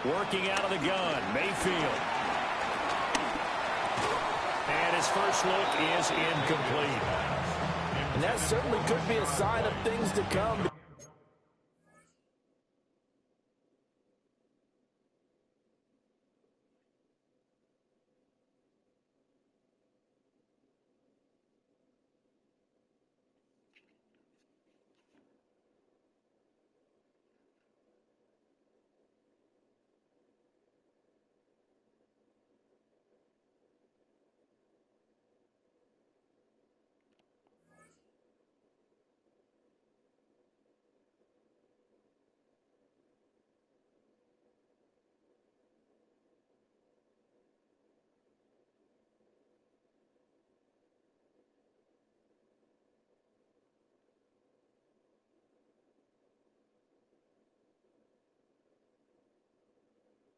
Working out of the gun, Mayfield. And his first look is incomplete. And that certainly could be a sign of things to come.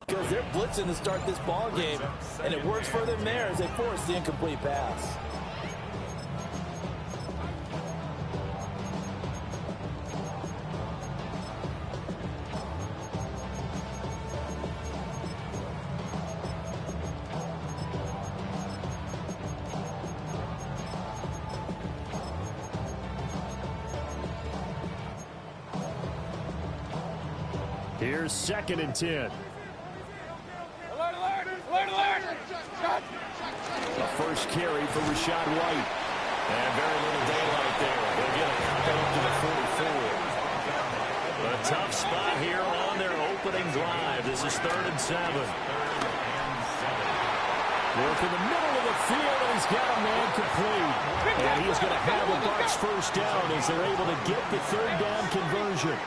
Because they're blitzing to start this ball game, and it works for them there as they force the incomplete pass. Here's 2nd and 10. The first carry for Rachaad White. And very little daylight there. They'll get a couple up to the 44. A tough spot here on their opening drive. This is 3rd and 7. Work in the middle of the field, and he's got a man complete. And he's going to have the Bucs first down as they're able to get the 3rd down conversion.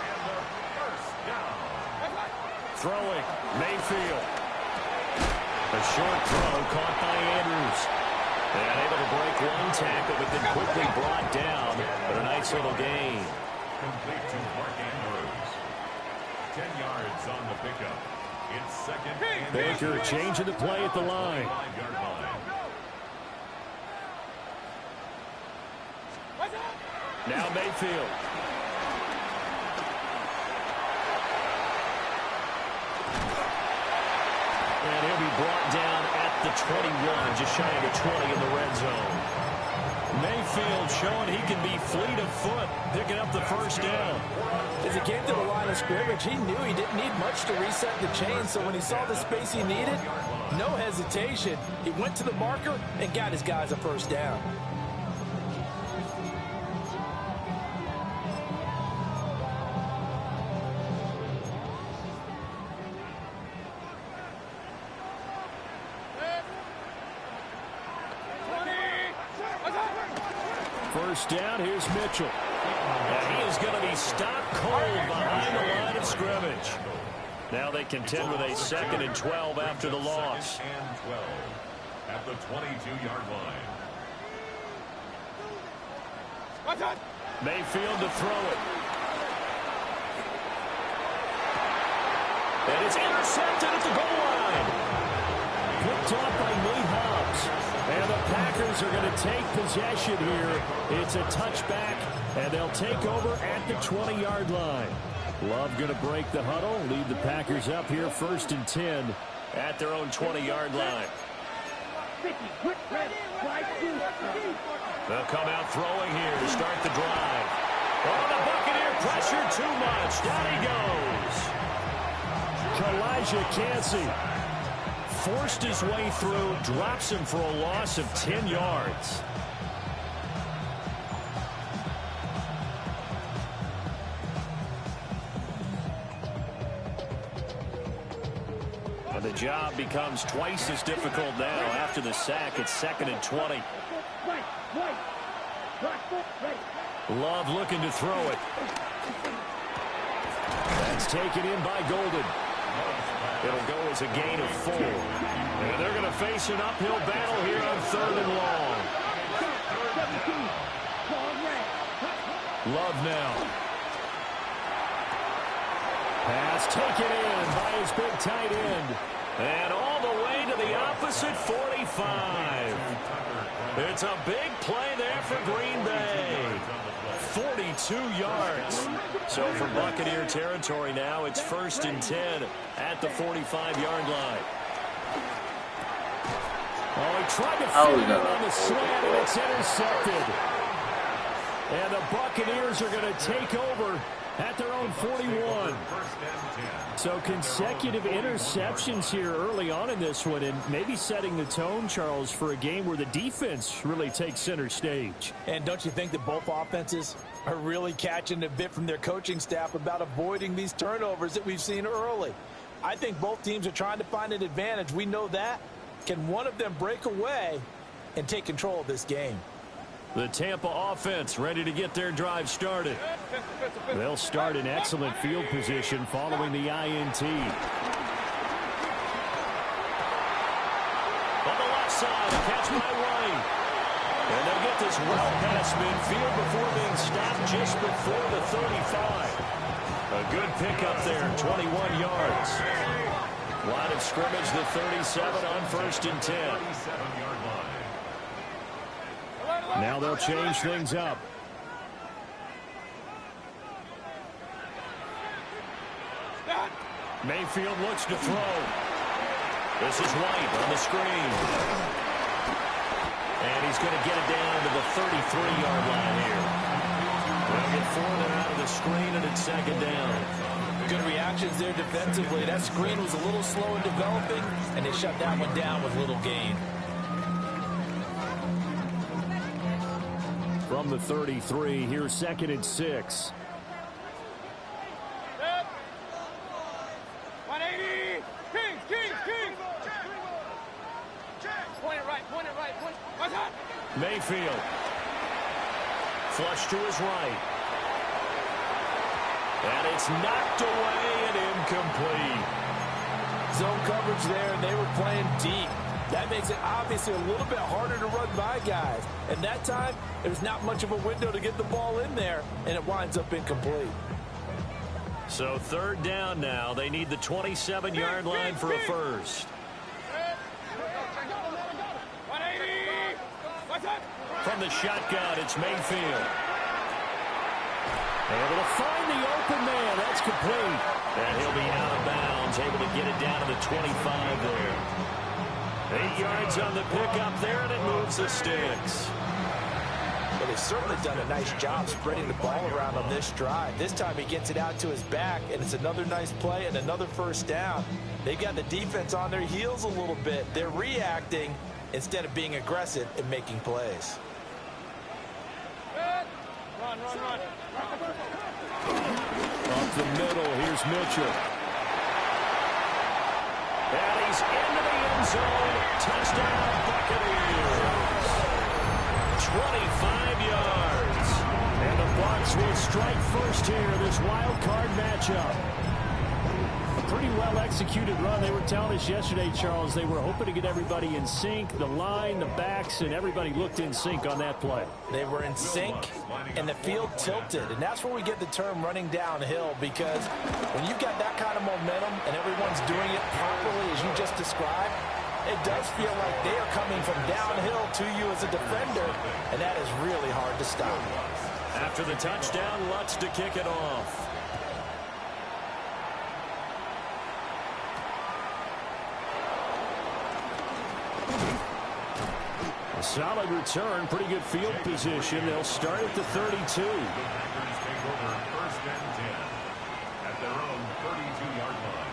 Throwing, Mayfield. A short throw caught by Andrews. And able to break one tackle, but then quickly brought down. But a nice little gain. Complete to Mark Andrews. 10 yards on the pickup. It's 2nd and Baker changing the play at the line. 5-yard line. Now Mayfield. And he'll be brought down at the 21, just shy of the 20 in the red zone. Mayfield showing he can be fleet of foot, picking up the first down. As he came to the line of scrimmage, he knew he didn't need much to reset the chain, so when he saw the space he needed, no hesitation. He went to the marker and got his guys a first down. First down, here's Mitchell. And he is going to be stopped cold behind the line of scrimmage. Now they contend with a 2nd and 12 after the loss. 2nd and 12 at the 22-yard line. Mayfield to throw it. And it's intercepted at the goal line. Picked off by Nate Hobbs. And the Packers are going to take possession here. It's a touchback, and they'll take over at the 20-yard line. Love going to break the huddle, lead the Packers up here 1st and 10 at their own 20-yard line. They'll come out throwing here to start the drive. Oh, the Buccaneer pressure too much. Down he goes. Elijah Cansey forced his way through, drops him for a loss of 10 yards. And the job becomes twice as difficult now after the sack. It's 2nd and 20. Love looking to throw it. That's taken in by Golden. It'll go as a gain of 4. And they're going to face an uphill battle here on 3rd and long. Love now. Pass taken in by his big tight end. And all the way to the opposite 45. It's a big play there for Green Bay. 42 yards. So from Buccaneer territory now, it's 1st and 10 at the 45-yard line. Oh, he tried to fit it on the slant, and it's intercepted. And the Buccaneers are going to take over at their own 41. So consecutive interceptions here early on in this one, and maybe setting the tone, Charles, for a game where the defense really takes center stage. And don't you think that both offenses are really catching a bit from their coaching staff about avoiding these turnovers that we've seen early? I think both teams are trying to find an advantage. We know that. Can one of them break away and take control of this game? The Tampa offense ready to get their drive started. They'll start in excellent field position following the INT. On the left side, a catch by White. And they'll get this well past midfield before being stopped just before the 35. A good pickup there, 21 yards. Line of scrimmage, the 37 on 1st and 10. Now they'll change things up. Mayfield looks to throw. This is White on the screen. And he's going to get it down to the 33-yard line here. They'll get further out of the screen, and it's 2nd down. Good reactions there defensively. That screen was a little slow in developing, and they shut that one down with little gain. From the 33, here's 2nd and 6. 180. Kings. Point it right. What's that? Mayfield. Flush to his right. And it's knocked away and incomplete. Zone coverage there, and they were playing deep. That makes it obviously a little bit harder to run by guys. And that time, there was not much of a window to get the ball in there, and it winds up incomplete. So 3rd down now. They need the 27-yard line for a first. 180. What's that? From the shotgun, it's Mayfield. Able to find the open man. That's complete. And he'll be out of bounds, able to get it down to the 25 there. 8 yards on the pickup there, and it moves the sticks. But they've certainly done a nice job spreading the ball around on this drive. This time he gets it out to his back, and it's another nice play and another first down. They've got the defense on their heels a little bit. They're reacting instead of being aggressive and making plays. Run. Up the middle, here's Mitchell. And he's into the end zone. Touchdown, Buccaneers. 25 yards. And the Bucs will strike first here, this wild card matchup. A pretty well-executed run. They were telling us yesterday, Charles, they were hoping to get everybody in sync, the line, the backs, and everybody looked in sync on that play. They were in sync, and the field tilted. And that's where we get the term running downhill, because when you've got that kind of momentum and everyone's doing it properly as you just described, it does feel like they are coming from downhill to you as a defender, and that is really hard to stop. After the touchdown, Lutz to kick it off. A solid return, pretty good field position. They'll start at the 32. The Packers take over 1st and 10 at their own 32-yard line.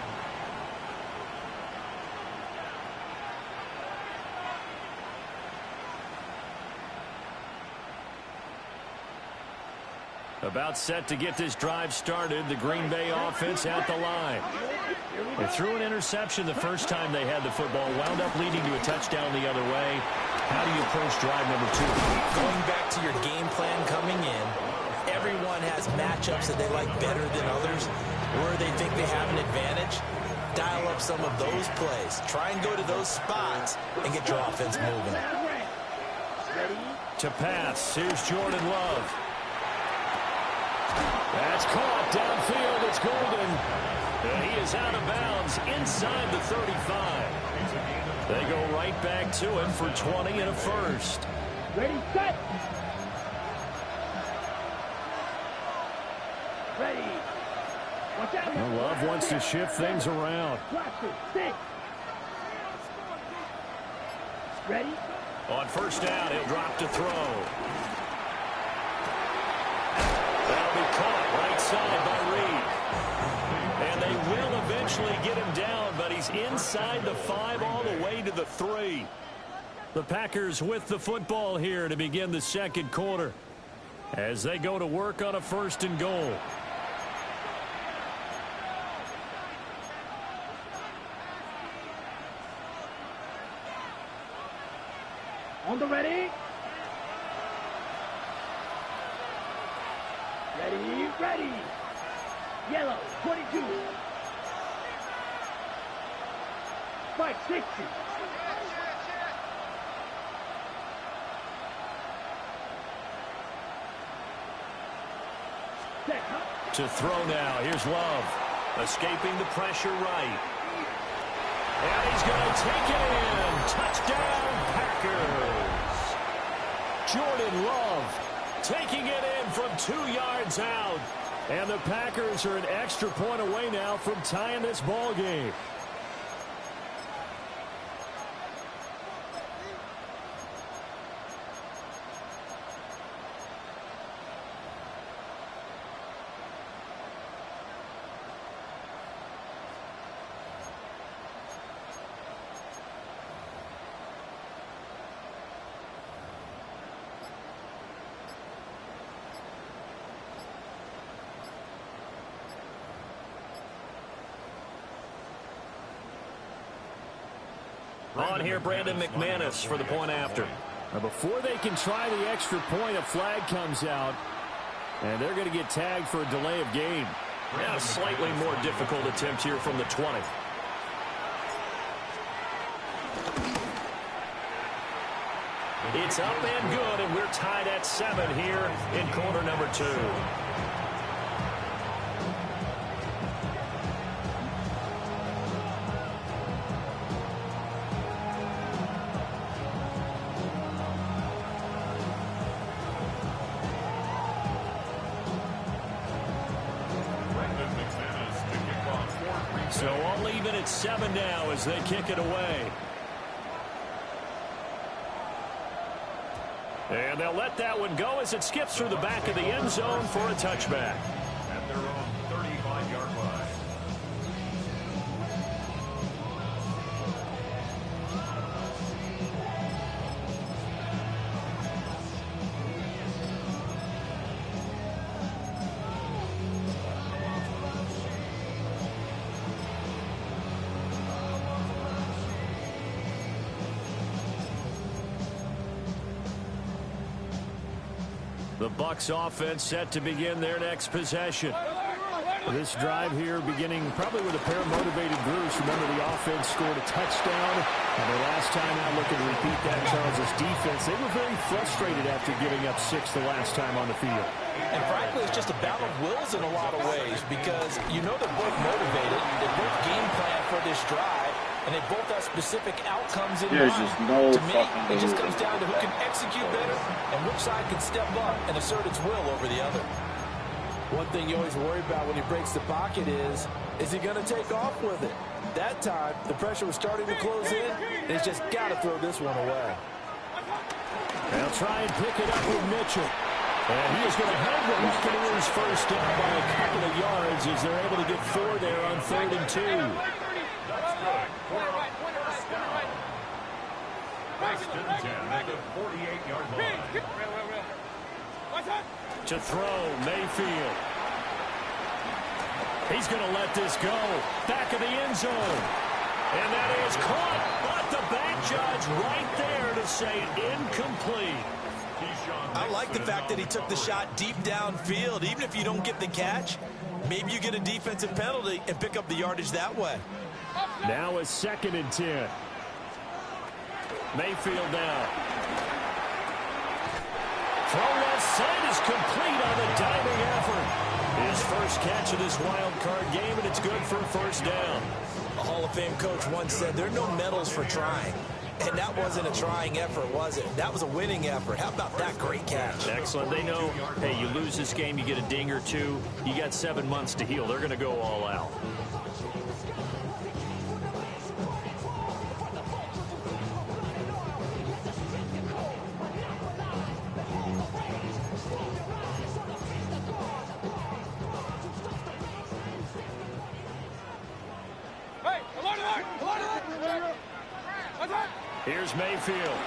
About set to get this drive started. The Green Bay offense at the line. They threw an interception the first time they had the football, wound up leading to a touchdown the other way. How do you approach drive number 2? Going back to your game plan coming in, everyone has matchups that they like better than others, where they think they have an advantage. Dial up some of those plays. Try and go to those spots and get your offense moving. To pass, here's Jordan Love. That's caught downfield. It's Golden. And he is out of bounds inside the 35. They go right back to him for 20 and a first. Ready, set. Love wants to shift things around. Ready? On first down, he'll drop to throw. That'll be caught right side by Reed. And they will eventually get him down, but he's inside the 5 all the way to the 3. The Packers with the football here to begin the second quarter as they go to work on a 1st and goal. On the ready? Ready, ready. Yellow, 22. Spike, 60. To throw now. Here's Love. Escaping the pressure right. And he's going to take it in. Touchdown, Packers. Jordan Love taking it in from 2 yards out. And the Packers are an extra point away now from tying this ball game. On here, Brandon McManus for the point after. Now before they can try the extra point, a flag comes out, and they're going to get tagged for a delay of game. And a slightly more difficult attempt here from the 20. It's up and good, and we're tied at 7 here in quarter number 2. So all even at 7 now as they kick it away. And they'll let that one go as it skips through the back of the end zone for a touchback. At their own 35-yard line. The Bucs offense set to begin their next possession. This drive here beginning probably with a pair of motivated Bruce. Remember, the offense scored a touchdown. And their last time out, looking to repeat that, Charles' defense. They were very frustrated after giving up 6 the last time on the field. And frankly, it's just a battle of wills in a lot of ways because you know they're both motivated. They both game plan for this drive. And they both have specific outcomes in mind. Just no to me, fucking it just comes down to who can execute better and which side can step up and assert its will over the other. One thing you always worry about when he breaks the pocket is he going to take off with it? That time, the pressure was starting to close in, and he's just got to throw this one away. They'll try and pick it up with Mitchell. And he is going to have the Buccaneers first down by a couple of yards as they're able to get 4 there on 3rd and 2. First and 10 at the 48-yard line. To throw, Mayfield. He's going to let this go. Back of the end zone. And that is caught. But the back judge right there to say incomplete. I like the fact that he took the shot deep downfield. Even if you don't get the catch, maybe you get a defensive penalty and pick up the yardage that way. Now a 2nd and 10. Mayfield now. Throw left side is complete on the diving effort. His first catch of this wild card game, and it's good for a 1st down. A Hall of Fame coach once said there are no medals for trying. And that wasn't a trying effort, was it? That was a winning effort. How about that great catch? Excellent. They know, hey, you lose this game, you get a ding or two, you got 7 months to heal. They're going to go all out. Here's Mayfield.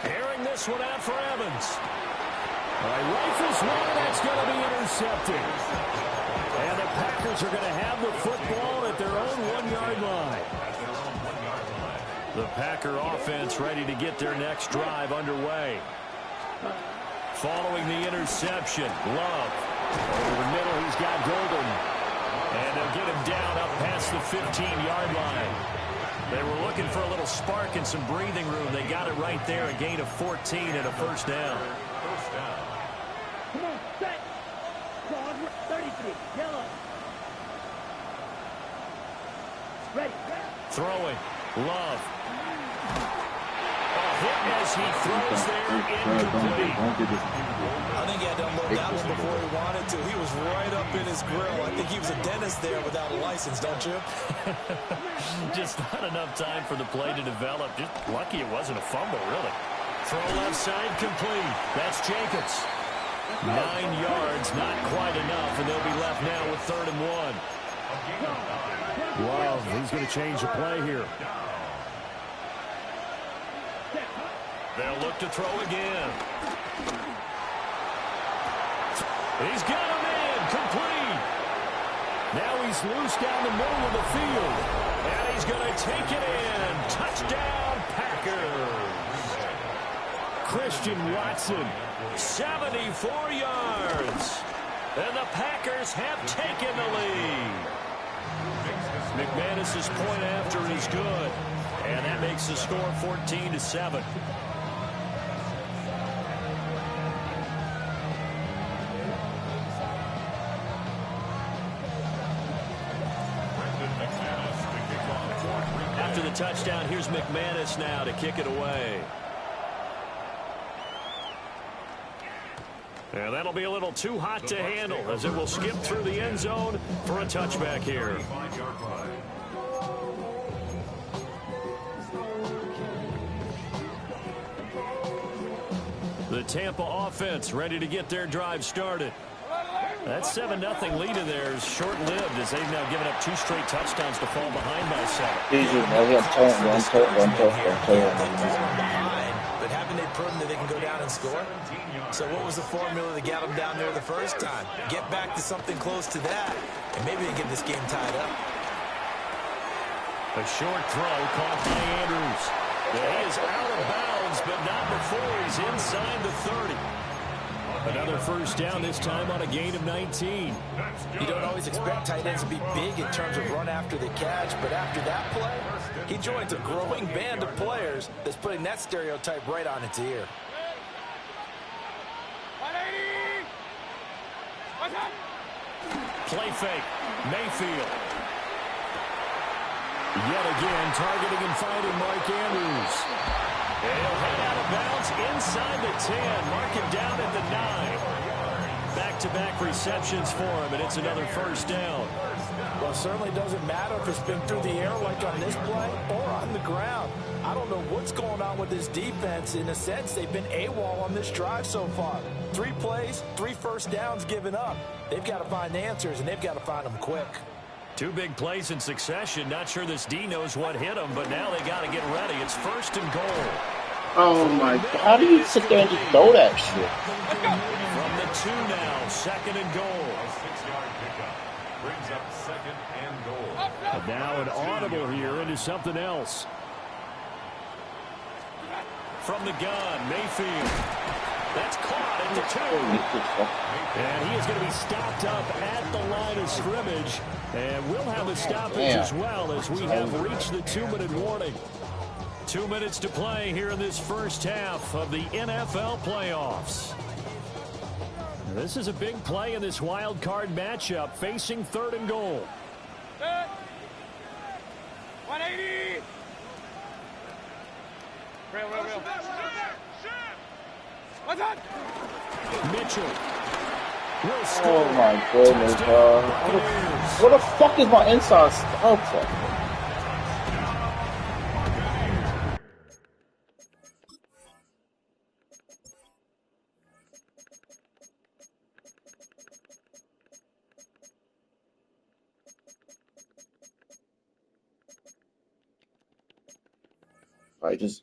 Airing this one out for Evans. All right, rifles one, that's going to be intercepted. And the Packers are going to have the football at their own 1-yard line. The Packer offense ready to get their next drive underway. Following the interception, Love. Over the middle, he's got Golden. And they'll get him down up past the 15-yard line. They were looking for a little spark and some breathing room. They got it right there, a gain of 14 and a first down. Come on, set. Squad 33, yellow. Ready. Throwing, Love. A hit as he throws there, incomplete. I think he had to unload that one before he wanted to. He was right up in his grill. I think he was a dentist there without a license, don't you? Just not enough time for the play to develop. Just lucky it wasn't a fumble, really. Throw left side complete. That's Jacobs. 9 yards, not quite enough, and they'll be left now with 3rd and 1. Wow, he's going to change the play here. They'll look to throw again. He's got him in, complete. Now he's loose down the middle of the field. And he's going to take it in. Touchdown, Packers. Christian Watson, 74 yards. And the Packers have taken the lead. McManus's point after is good. And that makes the score 14-7. After the touchdown, here's McManus now to kick it away. And that'll be a little too hot to handle as it will skip through the end zone for a touchback here. The Tampa offense ready to get their drive started. That 7-0 lead of theirs short-lived as they've now given up 2 straight touchdowns to fall behind by 7. But haven't they proven that they can go down and score? So what was the formula that got them down there the first time? Get back to something close to that, and maybe they get this game tied up. A short throw caught by Andrews. He is out of bounds, but not before he's inside the 30. Another first down, this time on a gain of 19. You don't always expect tight ends to be big in terms of run after the catch, but after that play, he joins a growing band of players that's putting that stereotype right on its ear. Play fake, Mayfield. Yet again, targeting and finding Mark Andrews. He'll head out of bounds inside the 10. Mark him down at the 9. Back-to-back receptions for him, and it's another first down. Well, it certainly doesn't matter if it's been through the air like on this play or on the ground. I don't know what's going on with this defense. In a sense, they've been AWOL on this drive so far. 3 plays, 3 first downs given up. They've got to find answers, and they've got to find them quick. 2 big plays in succession. Not sure this D knows what hit him, but now they got to get ready. It's 1st and goal. Oh my God! How do you sit there and just throw that shit? From the 2 now, 2nd and goal. A 6-yard pickup brings up 2nd and goal. And now an audible here into something else. From the gun, Mayfield. That's caught at the 2. And he is going to be stopped up at the line of scrimmage. And we'll have a stoppage as well as we have reached the 2-minute warning. 2 minutes to play here in this first half of the NFL playoffs. This is a big play in this wild card matchup facing 3rd and goal. 180. Mitchell. Will Oh score. my goodness, bro. What the fuck is my inside sculptor? I just.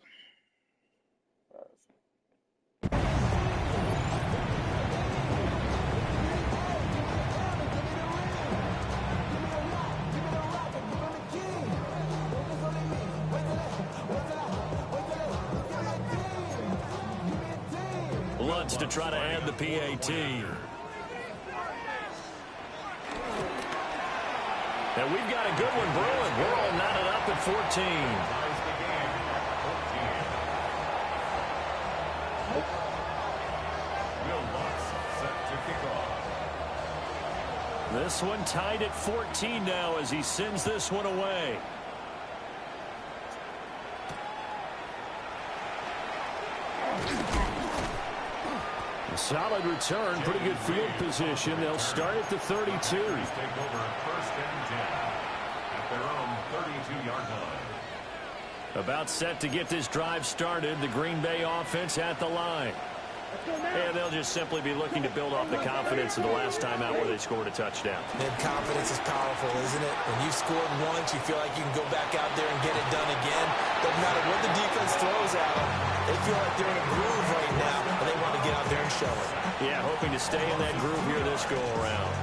Lutz to try to add the PAT. And we've got a good one brewing. We're all knotted up at 14. This one tied at 14 now as he sends this one away. A solid return, pretty good field position. They'll start at the 32. Take over 1st and 10 at their own 32-yard line. About set to get this drive started. The Green Bay offense at the line. And they'll just simply be looking to build off the confidence of the last time out where they scored a touchdown. And confidence is powerful, isn't it? When you've scored once, you feel like you can go back out there and get it done again. Doesn't matter what the defense throws at them. They feel like they're in a groove right now, and they want to get out there and show it. Yeah, hoping to stay in that groove here this go-around.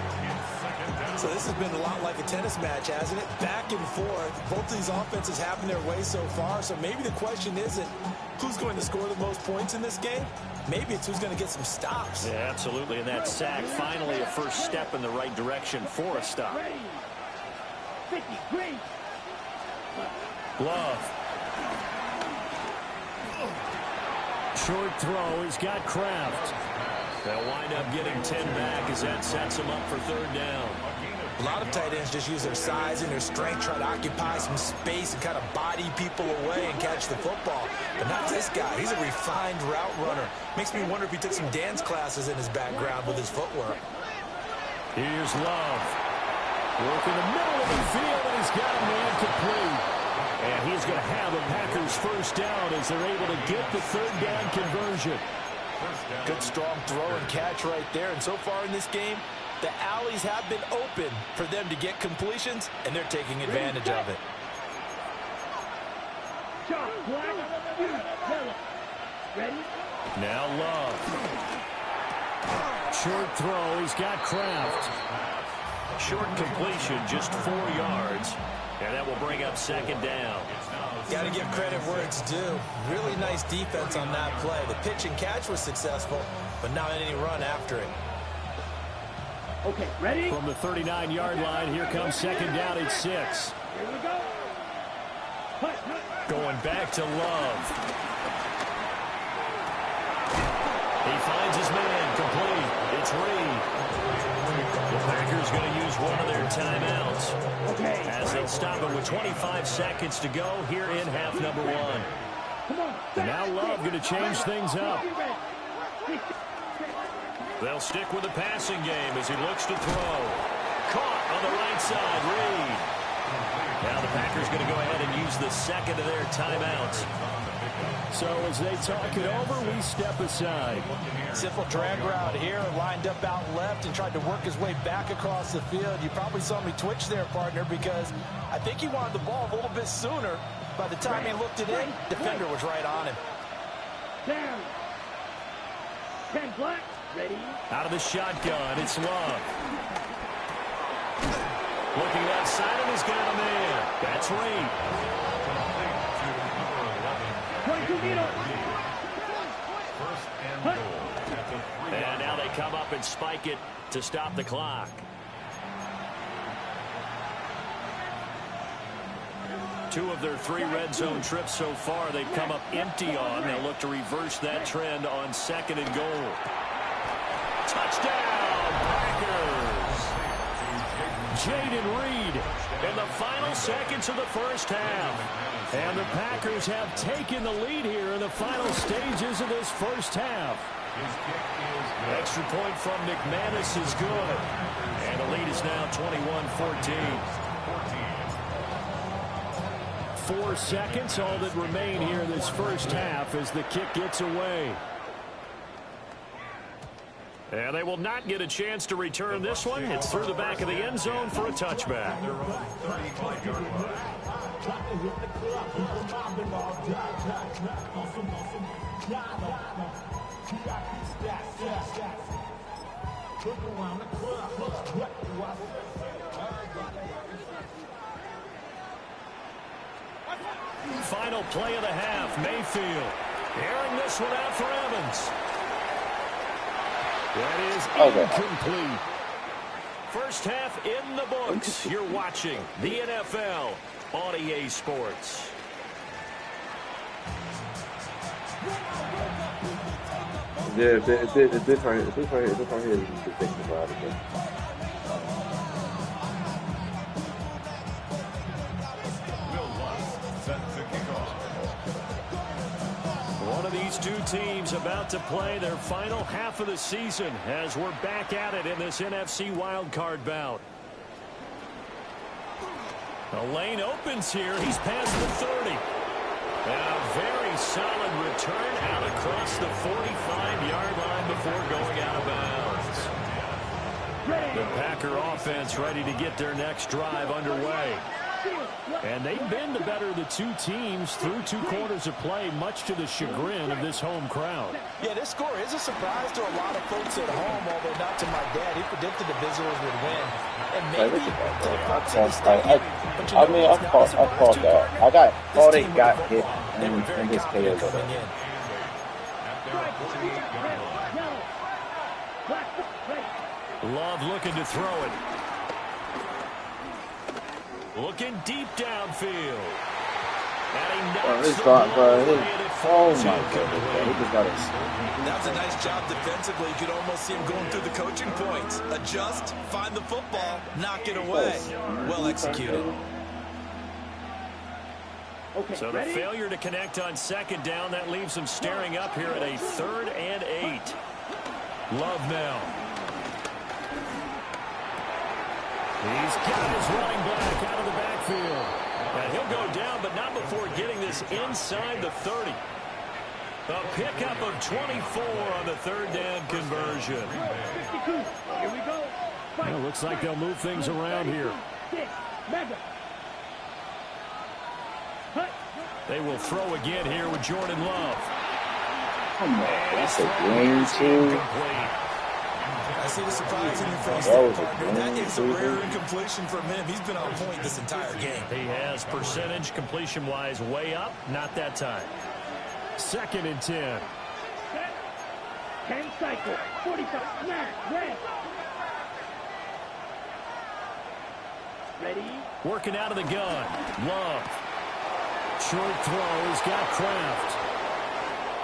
So this has been a lot like a tennis match, hasn't it? Back and forth. Both of these offenses having their way so far. So maybe the question isn't who's going to score the most points in this game. Maybe it's who's going to get some stops. Yeah, absolutely. And that sack, finally a first step in the right direction for a stop. Love. Short throw. He's got Kraft. They'll wind up getting 10 back as that sets him up for 3rd down. A lot of tight ends just use their size and their strength, try to occupy some space and kind of body people away and catch the football. But not this guy. He's a refined route runner. Makes me wonder if he took some dance classes in his background with his footwork. Here's Love. Work in the middle of the field, and he's got a man complete. And he's going to have a Packers 1st down as they're able to get the 3rd down conversion. Good strong throw and catch right there. And so far in this game, the alleys have been open for them to get completions, and they're taking advantage of it. Now Love. Short throw. He's got Kraft. Short completion, just 4 yards. And that will bring up 2nd down. Got to give credit where it's due. Really nice defense on that play. The pitch and catch was successful, but not any run after it. Okay, ready? From the 39-yard line, here comes 2nd down at 6. Here we go. Going back to Love. He finds his man complete. It's Reed. The Packers going to use one of their timeouts. Okay. As they'll stop it with 25 seconds to go here in half number 1. Come on. And now Love going to change things up. They'll stick with the passing game as he looks to throw. Caught on the right side, Reed. Now the Packers going to go ahead and use the 2nd of their timeouts. So as they talk it over, we step aside. Simple drag route here, lined up out left and tried to work his way back across the field. You probably saw me twitch there, partner, because I think he wanted the ball a little bit sooner. By the time he looked it in, defender was right on him. Down. 10 black. Ready? Out of the shotgun, it's Love. Looking outside, and he's got a man. That's Reed. 22 meter. And now they come up and spike it to stop the clock. Two of their 3 red zone trips so far, they've come up empty on. They'll look to reverse that trend on 2nd and goal. Touchdown, Packers! Jaden Reed in the final seconds of the 1st half. And the Packers have taken the lead here in the final stages of this 1st half. His kick is good. Extra point from McManus is good. And the lead is now 21-14. 4 seconds, all that remain here this first half as the kick gets away. And they will not get a chance to return this one. It's through the back of the end zone for a touchback. Their own 35-yard line. Final play of the half, Mayfield. Airing this one out for Evans. That is incomplete. First half in the books. You're watching the NFL on EA Sports. Yeah, if this right here is ridiculous. One of these two teams about to play their final half of the season as we're back at it in this NFC wildcard bout. A lane opens here. He's past the 30. A very solid return out across the 45-yard line before going out of bounds. The Packer offense ready to get their next drive underway. And they've been the better of the two teams through 2 quarters of play, much to the chagrin of this home crowd. Yeah, this score is a surprise to a lot of folks at home, although not to my dad. He predicted the Visitors would win. And maybe I caught that. I thought it got hit in his tail. Love looking to throw it. Looking deep downfield. And he knocks the ball away, and it falls incomplete. That was a nice job defensively. You could almost see him going through the coaching points. Adjust, find the football, knock it away. Well executed. So the failure to connect on second down, that leaves him staring up here at a 3rd and 8. Love now. He's got his running back out of the backfield. And he'll go down, but not before getting this inside the 30. A pickup of 24 on the 3rd down conversion. 52. Here we go. Well, looks like they'll move things around here. They will throw again here with Jordan Love. Come on, that's a game too. I see the surprise in your face there, partner. That is a rare incompletion from him. He's been on point this entire game. He has percentage completion-wise way up. Not that time. 2nd and 10. 10 cycle. 45. Snap. Red. Ready. Working out of the gun. Love. Short throw. He's got Kraft.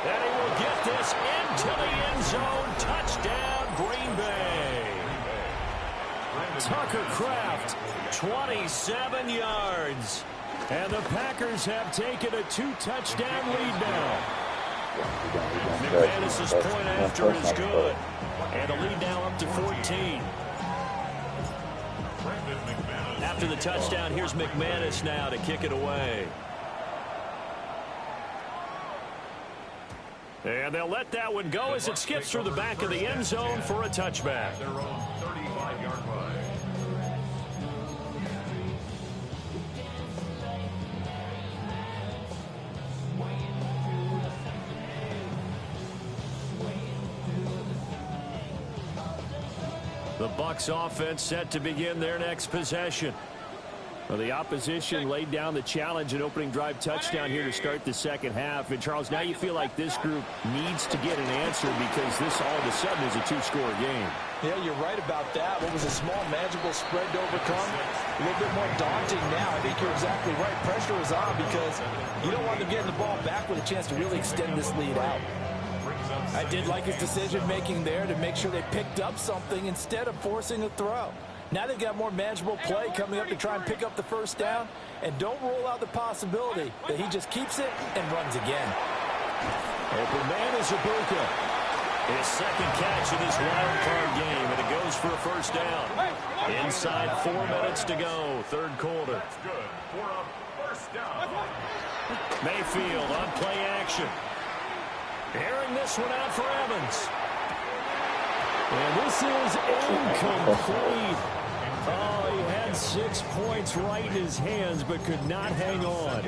And he will get this into the end zone. Touchdown, Green Bay. Tucker Kraft, 27 yards. And the Packers have taken a 2-touchdown lead now. McManus's point after is good. And the lead now up to 14. After the touchdown, here's McManus now to kick it away. And they'll let that one go as it skips through the back of the end zone for a touchback. Their own 35-yard line. The Bucs offense set to begin their next possession. Well, the opposition laid down the challenge and opening drive touchdown here to start the second half. And, Charles, now you feel like this group needs to get an answer because this all of a sudden is a 2-score game. Yeah, you're right about that. What was a small, manageable spread to overcome? A little bit more daunting now. I think you're exactly right. Pressure is on because you don't want them getting the ball back with a chance to really extend this lead out. I did like his decision-making there to make sure they picked up something instead of forcing a throw. Now they've got more manageable play coming up to try and pick up the first down. And don't rule out the possibility that he just keeps it and runs again. Open man is Ibuka. His second catch in this wild card game, and it goes for a first down. Inside 4 minutes to go, third quarter. That's good for a first down. Mayfield on play action. Airing this one out for Evans. And this is incomplete. Oh, he had 6 points right in his hands, but could not hang on.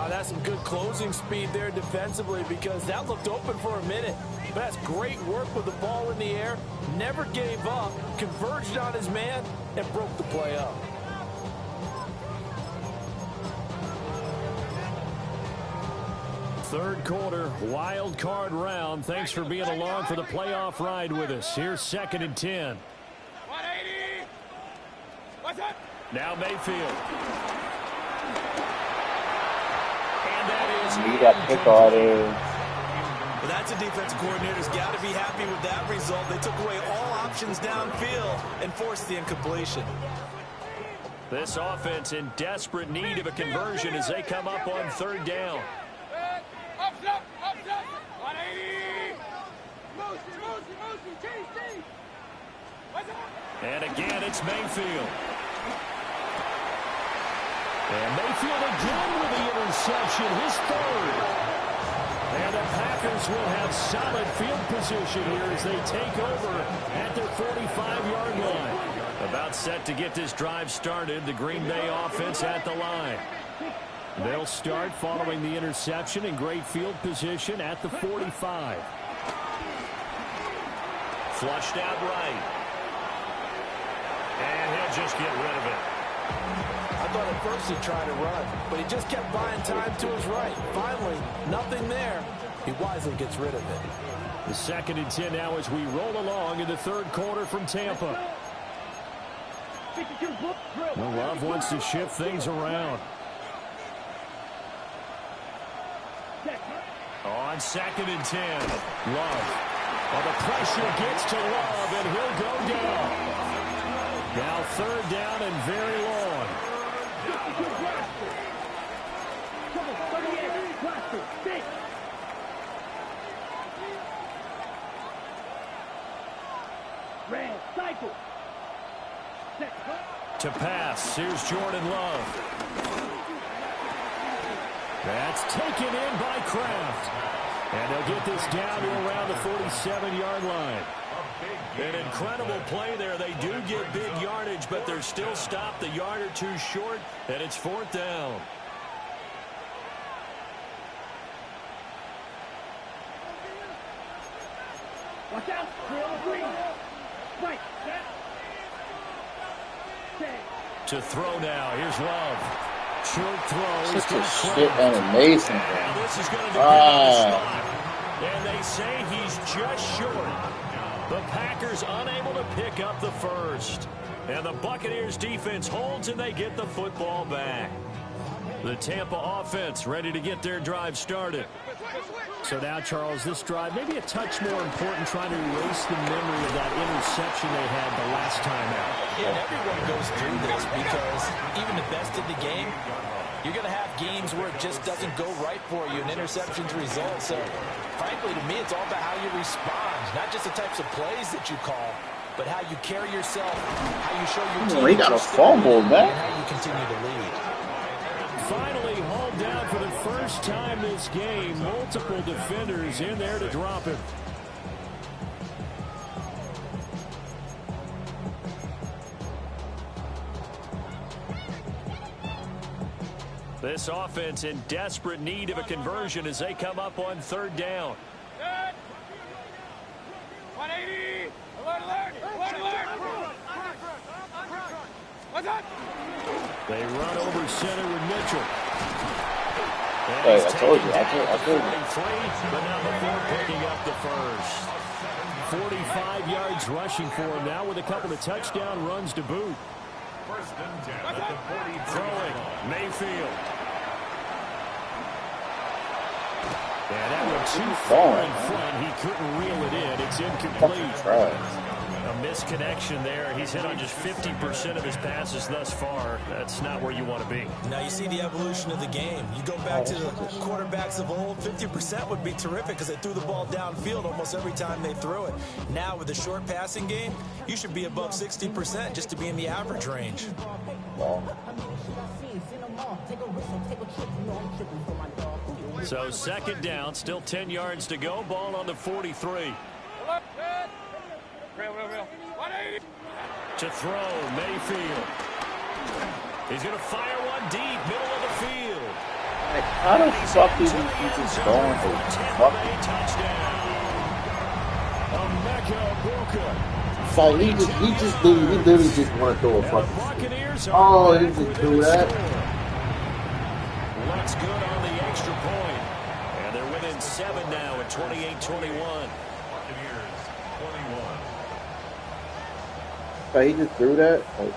That's some good closing speed there defensively, because that looked open for a minute. But that's great work with the ball in the air. Never gave up, converged on his man, and broke the play up. Third quarter, wild card round. Thanks for being along for the playoff ride with us. Here's 2nd and 10. 180. What's up? Now Mayfield. And that is You got pick on it. Well, that's a defensive coordinator's got to be happy with that result. They took away all options downfield and forced the incompletion. This offense in desperate need of a conversion as they come up on third down. Up, 180. Moosey, JC. What's up? And again, it's Mayfield. And Mayfield again with the interception, his third. And the Packers will have solid field position here as they take over at their 45-yard line. About set to get this drive started, the Green Bay offense at the line. They'll start following the interception in great field position at the 45. Flushed out right. And he'll just get rid of it. I thought at first he'd try to run, but he just kept buying time to his right. Finally, nothing there. He wisely gets rid of it. The 2nd and 10 now as we roll along in the third quarter from Tampa. Well, Love wants to shift things around. On 2nd and 10, Love. Well, the pressure gets to Love, and he'll go down. Now third down and very long. Red cycle. To pass, here's Jordan Love. That's taken in by Kraft. And they'll get this down to around the 47-yard line. An incredible play there. They do get big yardage, but they're still stopped a yard or two short, and it's 4th down. Watch out, Green. Right, To throw now. Here's Love. Short throw. Such a shit animation. And this is going to depend on the stop. And they say he's just short. The Packers unable to pick up the first. And the Buccaneers defense holds and they get the football back. The Tampa offense ready to get their drive started. So now, Charles, this drive maybe a touch more important, trying to erase the memory of that interception they had the last time out. Yeah, and everyone goes through this because even the best in the game, you're going to have games where it just doesn't go right for you, and interceptions result. So, frankly, to me, it's all about how you respond, not just the types of plays that you call, but how you carry yourself, how you show your team. He got a fumble, man. And how you continue to lead. Finally hauled down for the first time this game. Multiple defenders in there to drop him. This offense in desperate need of a conversion as they come up on third down. 180. Alert. What's up? They run over center with Mitchell. Hey, I told you. But not before picking up the first. 45 yards rushing for him now with a couple of touchdown runs to boot. 1st and 10 at the 40. Throwing, Mayfield. And that one too far in front. He couldn't reel it in. It's incomplete. A misconnection there. He's hit on just 50% of his passes thus far. That's not where you want to be. Now you see the evolution of the game. You go back to the quarterbacks of old, 50% would be terrific because they threw the ball downfield almost every time they threw it. Now with the short passing game, you should be above 60% just to be in the average range. So second down, still 10 yards to go. Ball on the 43. To throw, Mayfield. He's going to fire one deep, middle of the field. Like, how the fuck is he just going for Touchdown. Emeka Egbuka. So he literally just want to throw a fucking. Oh, he just threw that. Looks good on the extra point. And they're within 7 now at 28-21. So he just threw that? Like,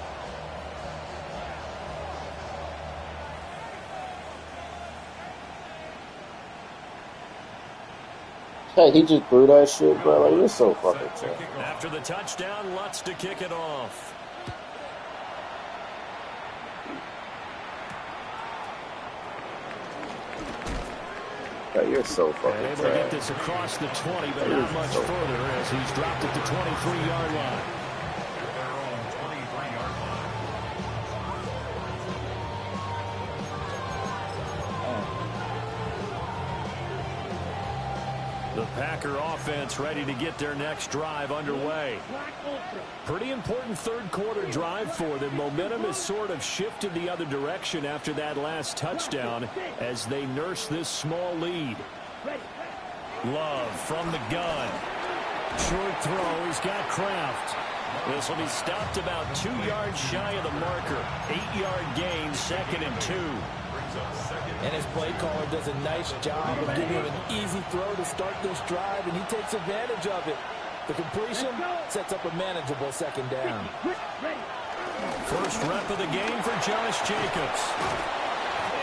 hey, he just threw that shit, bro. Like, you're so fucking tough. After the touchdown, Lutz to kick it off. Hey, you're so fucking and able to get this across the 20, but not much further as he's dropped at the 23-yard line. The Packer offense ready to get their next drive underway. Pretty important third quarter drive for them. Momentum has sort of shifted the other direction after that last touchdown as they nurse this small lead. Love from the gun. Short throw. He's got Kraft. This will be stopped about 2 yards shy of the marker. 8-yard gain, 2nd and 2. And his play caller does a nice job of giving him an easy throw to start this drive, and he takes advantage of it. The completion sets up a manageable second down. First rep of the game for Josh Jacobs.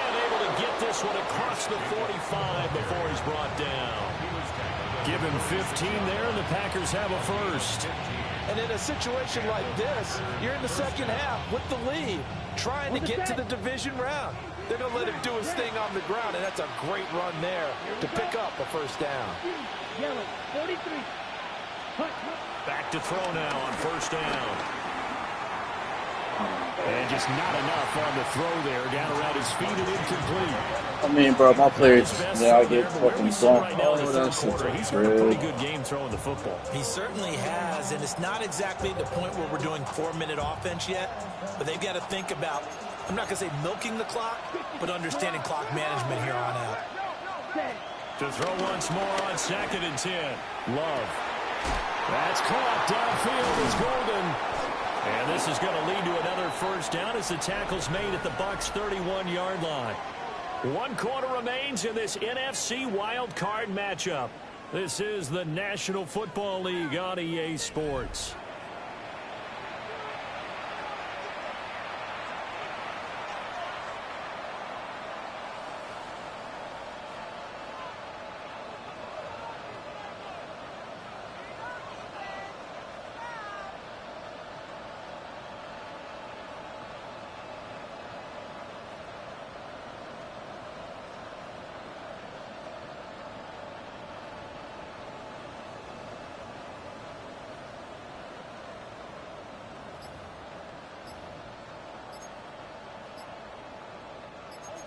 And able to get this one across the 45 before he's brought down. Give him 15 there, and the Packers have a first. And in a situation like this, you're in the second half with the lead, trying to get to the division round. They're going to let him do his thing on the ground, and that's a great run there to pick up a first down. Yellow, 43. Back to throw now on first down. And just not enough on the throw there. Down around his feet and incomplete. I mean, bro, my players, I get fucking dunked. Right now in the That's third quarter. He's had a pretty good game throwing the football. He certainly has, and it's not exactly at the point where we're doing 4-minute offense yet, but they've got to think about, I'm not going to say milking the clock, but understanding clock management here on out. To throw once more on 2nd and 10. Love. That's caught. Downfield is Golden. And this is going to lead to another first down as the tackle's made at the Bucs' 31-yard line. 1 quarter remains in this NFC wild card matchup. This is the National Football League on EA Sports.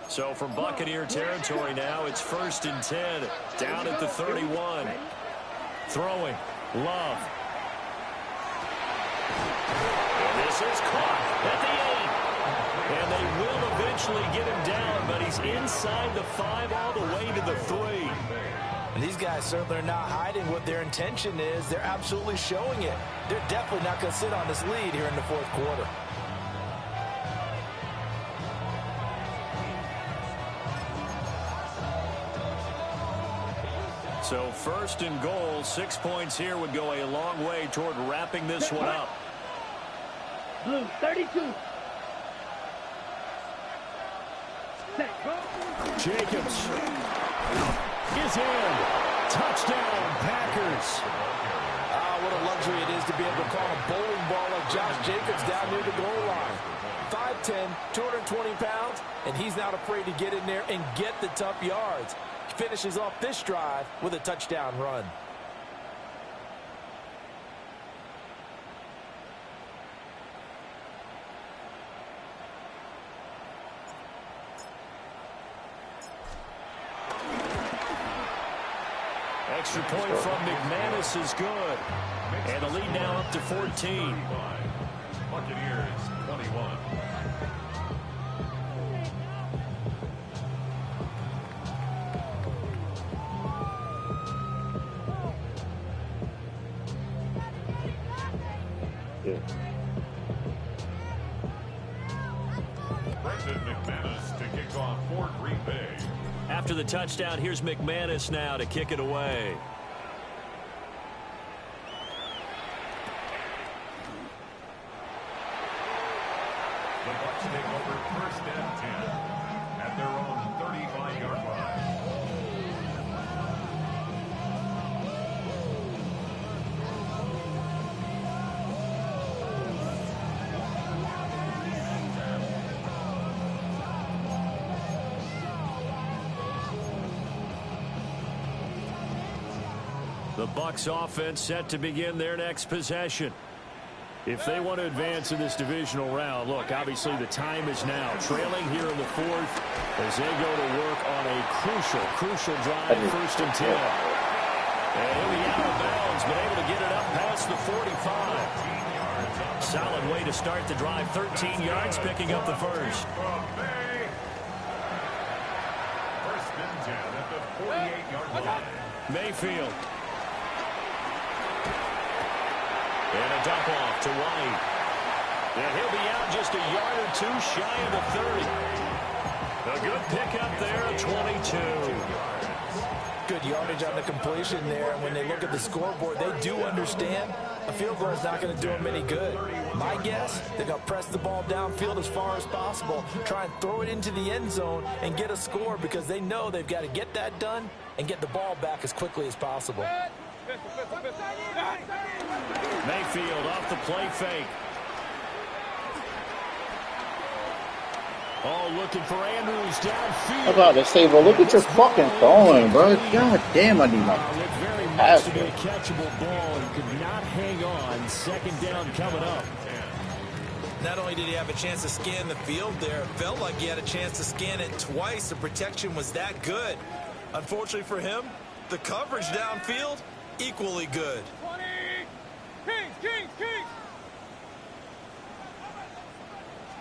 So from Buccaneer territory now, it's 1st and 10, down at the 31. Throwing, Love. And this is caught at the 8. And they will eventually get him down, but he's inside the 5 all the way to the 3. And these guys certainly are not hiding what their intention is. They're absolutely showing it. They're definitely not going to sit on this lead here in the fourth quarter. So 1st and goal, 6 points here would go a long way toward wrapping this one up. Blue, 32. Jacobs is in. Touchdown, Packers. what a luxury it is to be able to call a bowling ball like Josh Jacobs down near the goal line. 5'10", 220 pounds, and he's not afraid to get in there and get the tough yards. He finishes off this drive with a touchdown run. Extra point from McManus is good. And the lead now up to 14. Buccaneers 21. Brendan McManus to kick off for Green Bay. After the touchdown, here's McManus now to kick it away. The Bucs take over 1st and 10 at their own 35-yard line. The Bucs offense set to begin their next possession. If they want to advance in this divisional round, look, obviously the time is now. Trailing here in the 4th as they go to work on a crucial drive, 1st and 10. And he'll be out of bounds, but able to get it up past the 45. Solid way to start the drive, 13 yards, picking up the first. 1st and 10 at the 48-yard line. Mayfield. And a dump off to White. And he'll be out just a yard or two shy of the 30. A good pickup there at 22. Good yardage on the completion there. And when they look at the scoreboard, they do understand a field goal is not going to do them any good. My guess, they're going to press the ball downfield as far as possible, try and throw it into the end zone and get a score because they know they've got to get that done and get the ball back as quickly as possible. Mayfield off the play fake. Oh, looking for Andrews downfield. I was about to say, well, look at your fucking throwing, bro. God damn, I need my Looked very much to be a catchable ball. He could not hang on. 2nd down coming up. Not only did he have a chance to scan the field there, it felt like he had a chance to scan it twice. The protection was that good. Unfortunately for him, the coverage downfield, equally good. Kings!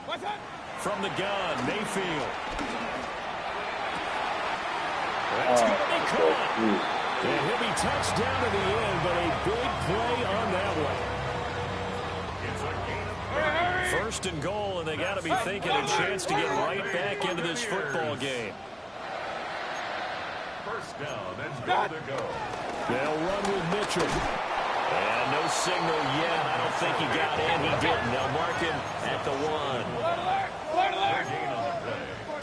What's up? From the gun, Mayfield. That's going to be caught. And he'll be touched down to the end, but a big play on that one. 1st and goal, and they got to be thinking a chance to get right back into this football game. 1st down and goal to go. They'll run with Mitchell. And no signal yet. I don't think he got in. He didn't. They'll mark him at the 1.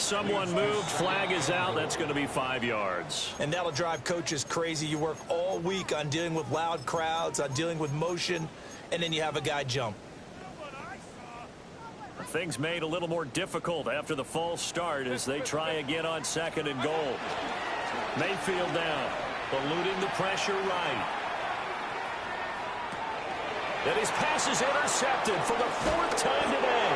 Someone moved. Flag is out. That's going to be 5 yards. And that'll drive coaches crazy. You work all week on dealing with loud crowds, on dealing with motion, and then you have a guy jump. Things made a little more difficult after the false start as they try again on 2nd and goal. Mayfield down, eluding the pressure right. And his pass is intercepted for the 4th time today.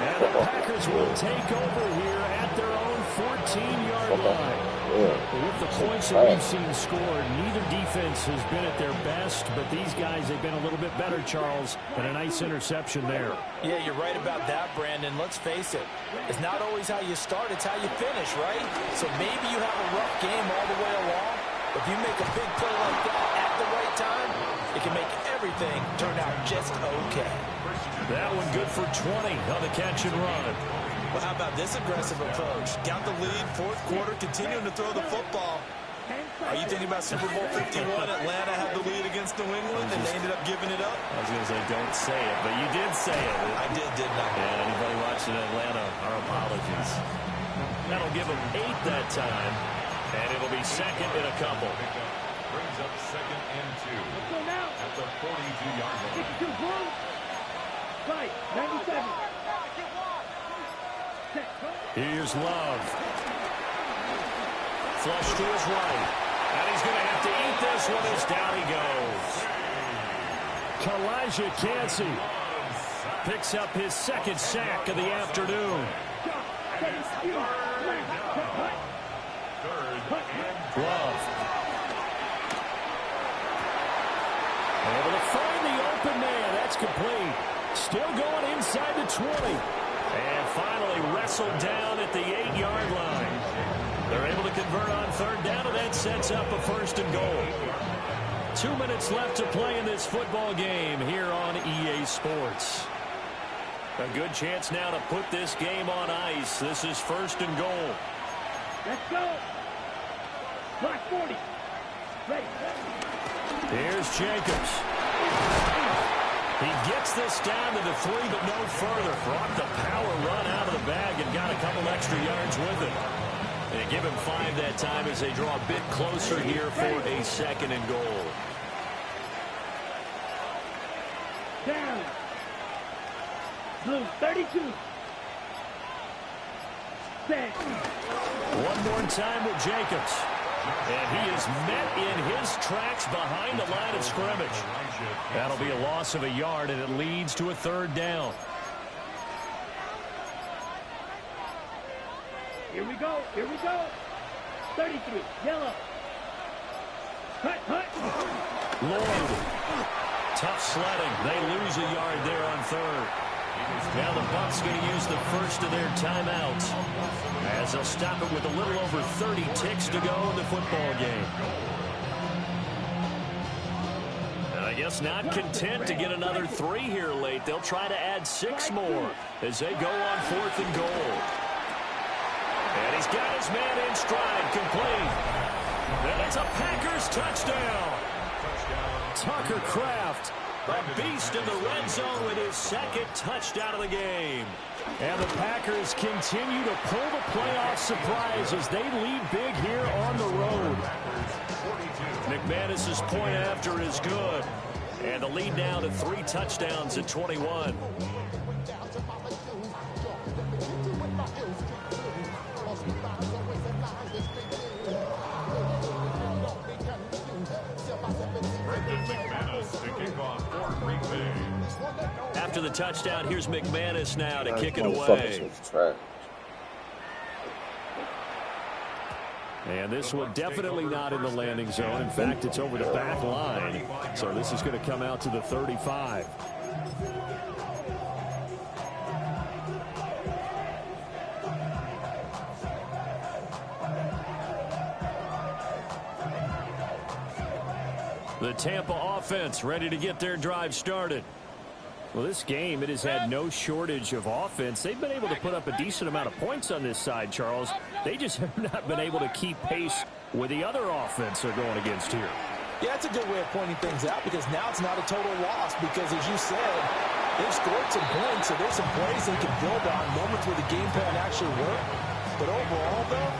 And the Packers will take over here at their own 14-yard line. With the points that we've seen scored, neither defense has been at their best, but these guys have been a little bit better, Charles, and a nice interception there. Yeah, you're right about that, Brandon. Let's face it. It's not always how you start, it's how you finish, right? So maybe you have a rough game all the way along, but if you make a big play like that at the right time, it can make everything turn out just okay. That one good for 20 on the catch and run. Well, how about this aggressive approach? Got the lead, 4th quarter, continuing to throw the football. Are you thinking about Super Bowl 51? Atlanta had the lead against New England, and they ended up giving it up? I was going to say, don't say it, but you did say it. I didn't I? Yeah, anybody watching Atlanta, our apologies. That'll give them 8 that time, and it'll be 2nd and a couple. Brings up 2nd and 2. Let's go now. At the 42-yard line. 62 Blue. Right, 97. Set. Here's Love. Flush to his right. And he's going to have to eat this one as down he goes. Kalijah Kancey picks up his 2nd sack of the afternoon. Love. Able to find the open man. That's complete. Still going inside the 20. And finally wrestled down at the 8-yard line. They're able to convert on 3rd down, and that sets up a 1st and goal. 2 minutes left to play in this football game here on EA Sports. A good chance now to put this game on ice. This is 1st and goal. Let's go. Block 40. Ready. Here's Jacobs. He gets this down to the 3, but no further. Brought the power run out of the bag and got a couple extra yards with it. And give him 5 that time as they draw a bit closer here for a 2nd and goal. Down. Blue 32. Set. One more time with Jacobs. And he is met in his tracks behind the line of scrimmage. That'll be a loss of a yard, and it leads to a 3rd down. Here we go. Here we go. 33. Yellow. Hut. Lord. Tough sledding. They lose a yard there on 3rd. Now the Bucs going to use the first of their timeouts as they'll stop it with a little over 30 ticks to go in the football game. And I guess not content to get another 3 here late. They'll try to add 6 more as they go on 4th and goal. And he's got his man in stride, complete. And it's a Packers touchdown. Tucker Kraft, a beast in the red zone with his 2nd touchdown of the game. And the Packers continue to pull the playoff surprise as they lead big here on the road. McManus's point after is good. And the lead now to 3 touchdowns at 21. After the touchdown, here's McManus now to kick it away. And this one definitely not in the landing zone. In fact, it's over the back line. So this is going to come out to the 35. The Tampa offense ready to get their drive started. Well, this game, it has had no shortage of offense. They've been able to put up a decent amount of points on this side, Charles. They just have not been able to keep pace with the other offense they're going against here. Yeah, it's a good way of pointing things out because now it's not a total loss because, as you said, they've scored some points, so there's some plays they can build on, moments where the game plan actually worked. But overall, though,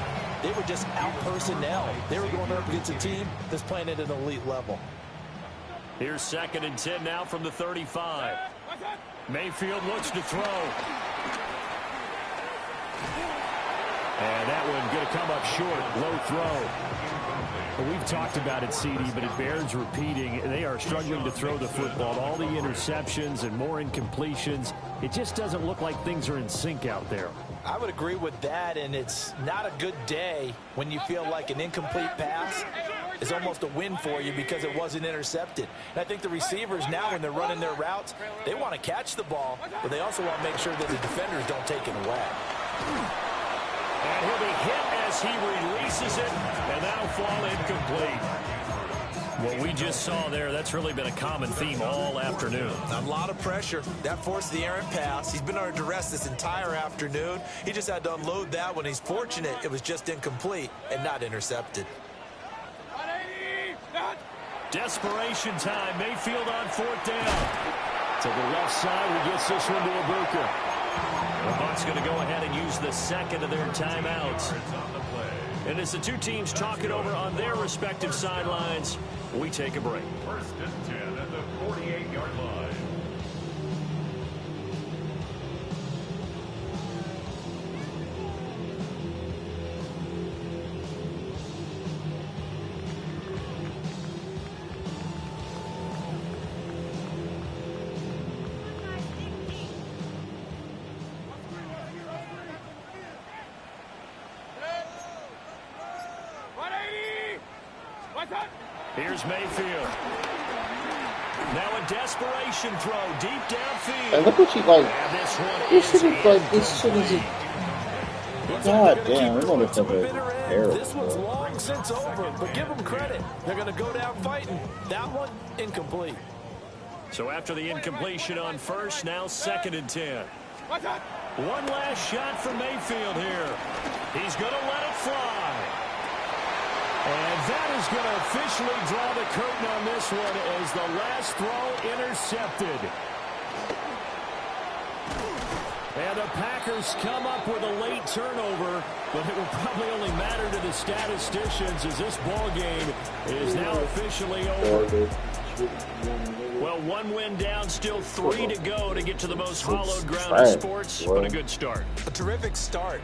they were just out-personnel. They were going up against a team that's playing at an elite level. Here's 2nd and 10 now from the 35. Mayfield looks to throw. And that one going to come up short. Low throw. Well, we've talked about it, CD, but it bears repeating. They are struggling to throw the football. All the interceptions and more incompletions. It just doesn't look like things are in sync out there. I would agree with that, and it's not a good day when you feel like an incomplete pass is almost a win for you because it wasn't intercepted. And I think the receivers now, when they're running their routes, they want to catch the ball, but they also want to make sure that the defenders don't take it away. And he'll be hit as he releases it, and that'll fall incomplete. What we just saw there, that's really been a common theme all afternoon. A lot of pressure. That forced the errant pass. He's been under duress this entire afternoon. He just had to unload that one. He's fortunate it was just incomplete and not intercepted. Desperation time. Mayfield on 4th down. To the left side, he gets this one to Ibuka. The Bucs going to go ahead and use the 2nd of their timeouts. And as the two teams talk it over on their respective sidelines, we take a break. First and 10 at the 48-yard line. Here's Mayfield. Now a desperation throw deep downfield. And look what she like. And this one This is shit is like. This shit is. God They're gonna damn, keep this going to motherfucker the is bitter end. terrible. This one's Bro. long since over, but give them credit. They're going to go down fighting. That one, incomplete. So after the incompletion on first, now 2nd and 10. One last shot for Mayfield here. He's going to let it fly. And that is going to officially draw the curtain on this one as the last throw intercepted. And the Packers come up with a late turnover, but it will probably only matter to the statisticians as this ball game is now officially over. Well, one win down, still 3 to go to get to the most hallowed ground in sports, but a good start. A terrific start.